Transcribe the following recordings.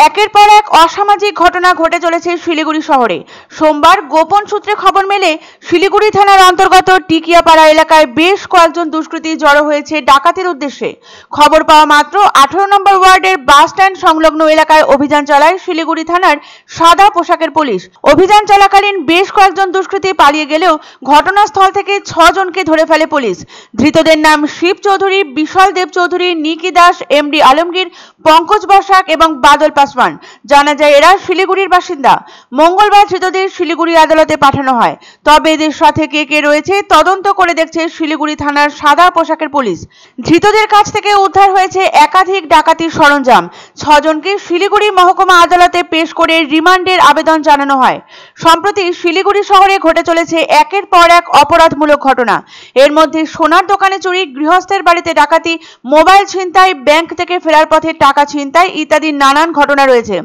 একের পর এক অসামাজিক ঘটনা ঘটে চলেছে শিলিগুড়ি শহরে। সোমবার গোপন সূত্রে খবর মেলে শিলিগুড়ি থানার অন্তর্গত টিকিয়াপাড়া এলাকায় বেশ কয়েকজন দুষ্কৃতী জড়ো হয়েছে ডাকাতির উদ্দেশ্যে। খবর পাওয়া মাত্র 18 নম্বর ওয়ার্ডের বাস স্ট্যান্ড সংলগ্ন এলাকায় অভিযান চালায় শিলিগুড়ি থানার সাদা পোশাকের পুলিশ। অভিযান চলাকালীন বেশ কয়েকজন দুষ্কৃতী পালিয়ে গেলেও ঘটনাস্থল থেকে 6 জনকে ধরে ফেলে পুলিশ। ধৃতদের নাম শিব চৌধুরী, বিশাল দেব চৌধুরী, নিকি দাস, এমডি আলমগীর, পঙ্কজ বসাক এবং বাদল পাসওয়ান। জানা যায় এরা শিলিগুড়ির বাসিন্দা। মঙ্গলবার ধৃতদের শিলিগুড়ি আদালতে পাঠানো হয়। তবে এদের সাথে কে কে রয়েছে তদন্ত করে দেখছে শিলিগুড়ি থানার সাদা পোশাকের পুলিশ। ধৃতদের কাছ থেকে উদ্ধার হয়েছে একাধিক ডাকাতির সরঞ্জাম। 6 জনকে শিলিগুড়ি মহকুমা আদালতে পেশ করে রিমান্ডের আবেদন জানানো হয়। সম্প্রতি শিলিগুড়ি শহরে ঘটে চলেছে একের পর এক অপরাধমূলক ঘটনা। এর মধ্যে সোনার দোকানে চুরি, গৃহস্থের বাড়িতে ডাকাতি, মোবাইল ছিনতাই, ব্যাংক থেকে ফেরার পথে টাকা ছিনতাই ইত্যাদি নানান ঘটনা রয়েছে।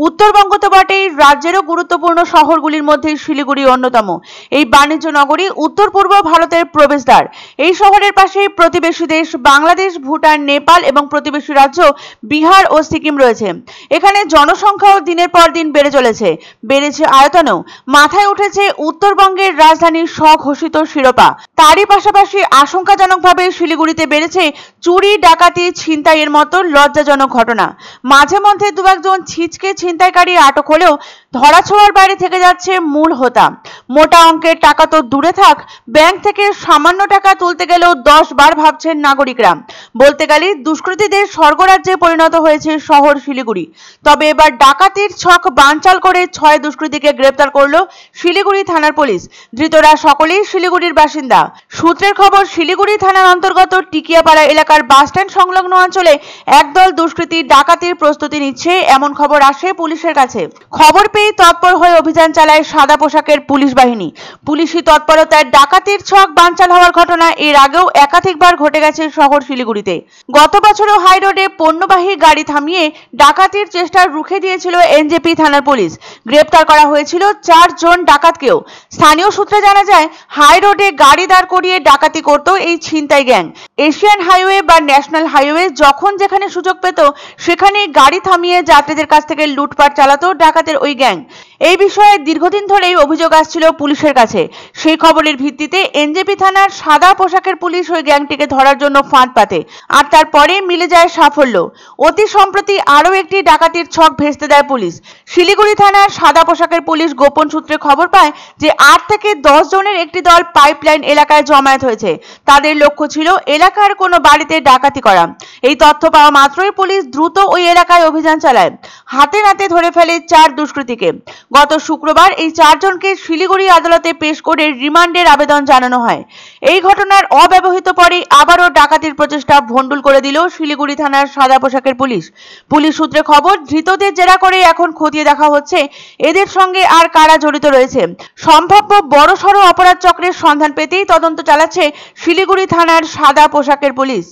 উত্তরবঙ্গ তো বটেই, রাজ্যেরও গুরুত্বপূর্ণ শহরগুলির মধ্যে শিলিগুড়ি অন্যতম। এই বাণিজ্য নগরী উত্তর পূর্ব ভারতের প্রবেশদ্বার। এই শহরের পাশেই প্রতিবেশী দেশ বাংলাদেশ, ভুটান, নেপাল এবং প্রতিবেশী রাজ্য বিহার ও সিকিম রয়েছে। এখানে জনসংখ্যাও দিনের পর দিন বেড়ে চলেছে, বেড়েছে আয়তনও। মাথায় উঠেছে উত্তরবঙ্গের রাজধানীর স্বঘোষিত শিরোপা। তারই পাশাপাশি আশঙ্কাজনকভাবে শিলিগুড়িতে বেড়েছে চুরি, ডাকাতি, ছিনতাইয়ের মতো লজ্জাজনক ঘটনা। মাঝে মধ্যে দু একজন ছিচকে ছিনতাইকারী আটক হলেও ধরাছোঁয়ার বাইরে থেকে যাচ্ছে মূল হোতা। মোটা অঙ্কের টাকা তো দূরে থাক, ব্যাংক থেকে সামান্য টাকা তুলতে গেলেও 10 বার ভাবছেন নাগরিকরা। বলতে গেলে দুষ্কৃতীদের স্বর্গরাজ্যে পরিণত হয়েছে শহর শিলিগুড়ি। তবে এবার ডাকাতির ছক বানচাল করে 6 দুষ্কৃতীকে গ্রেপ্তার করলো শিলিগুড়ি থানার পুলিশ। ধৃতরা সকলেই শিলিগুড়ির বাসিন্দা। সূত্রের খবর, শিলিগুড়ি থানার অন্তর্গত টিকিয়াপাড়া এলাকার বাস স্ট্যান্ড সংলগ্ন অঞ্চলে একদল দুষ্কৃতী ডাকাতির প্রস্তুতি নিচ্ছে এমন খবর আসে পুলিশের কাছে। খবর পেয়ে তৎপর হয়ে অভিযান চালায় সাদা পোশাকের পুলিশ বাহিনী। পুলিশি তৎপরতায় ডাকাতির ছক বানচাল হওয়ার ঘটনা এর আগেও একাধিকবার ঘটে গেছে শহর শিলিগুড়িতে। গত বছরও হাই রোডে পণ্যবাহী গাড়ি থামিয়ে ডাকাতির চেষ্টা রুখে দিয়েছিল এনজেপি থানার পুলিশ। গ্রেপ্তার করা হয়েছিল 4 জন ডাকাতকেও। স্থানীয় সূত্রে জানা যায়, হাই রোডে গাড়ি দাঁড় করিয়ে ডাকাতি করত এই ছিনতাই গ্যাং। এশিয়ান হাইওয়ে বা ন্যাশনাল হাইওয়ে যখন যেখানে সুযোগ পেত সেখানেই গাড়ি থামিয়ে যাত্রীদের কাছ থেকে লুটপাট চালাতো ডাকাতের ওই গ্যাং। এই বিষয়ে দীর্ঘদিন ধরেই অভিযোগ আসছিল পুলিশের কাছে। সেই খবরের ভিত্তিতে এনজেপি থানার সাদা পোশাকের পুলিশ ওই গ্যাংটিকে ধরার জন্য ফাঁদ পাতে, আর তারপরে মিলে যায় সাফল্য। অতি সম্প্রতি আরও একটি ডাকাতির ছক ভেস্তে দেয় পুলিশ। শিলিগুড়ি থানার সাদা পোশাকের পুলিশ গোপন সূত্রে খবর পায় যে 8 থেকে 10 জনের একটি দল পাইপলাইন এলাকায় জমায়েত হয়েছে। তাদের লক্ষ্য ছিল এলাকার কোনো বাড়িতে ডাকাতি করা। এই তথ্য পাওয়া মাত্রই পুলিশ দ্রুত ওই এলাকায় অভিযান চালায়। হাতে নাতে ধরে ফেলে 4 দুষ্কৃতীকে। গত শুক্রবার এই 4 জনকে শিলিগুড়ি আদালতে পেশ করে রিমান্ডের আবেদন জানানো হয়। এই ঘটনার অব্যবহিত পরেই আবারও ডাকাতির প্রচেষ্টা ভণ্ডুল করে দিল শিলিগুড়ি থানার সাদা পোশাকের পুলিশ। পুলিশ সূত্রে খবর, ধৃতদের জেরা করে এখন খতিয়ে দেখা হচ্ছে এদের সঙ্গে আর কারা জড়িত রয়েছে। সম্ভাব্য বড়সড় অপরাধ চক্রের সন্ধান পেতেই তদন্ত চালাচ্ছে শিলিগুড়ি থানার সাদা পোশাকের পুলিশ।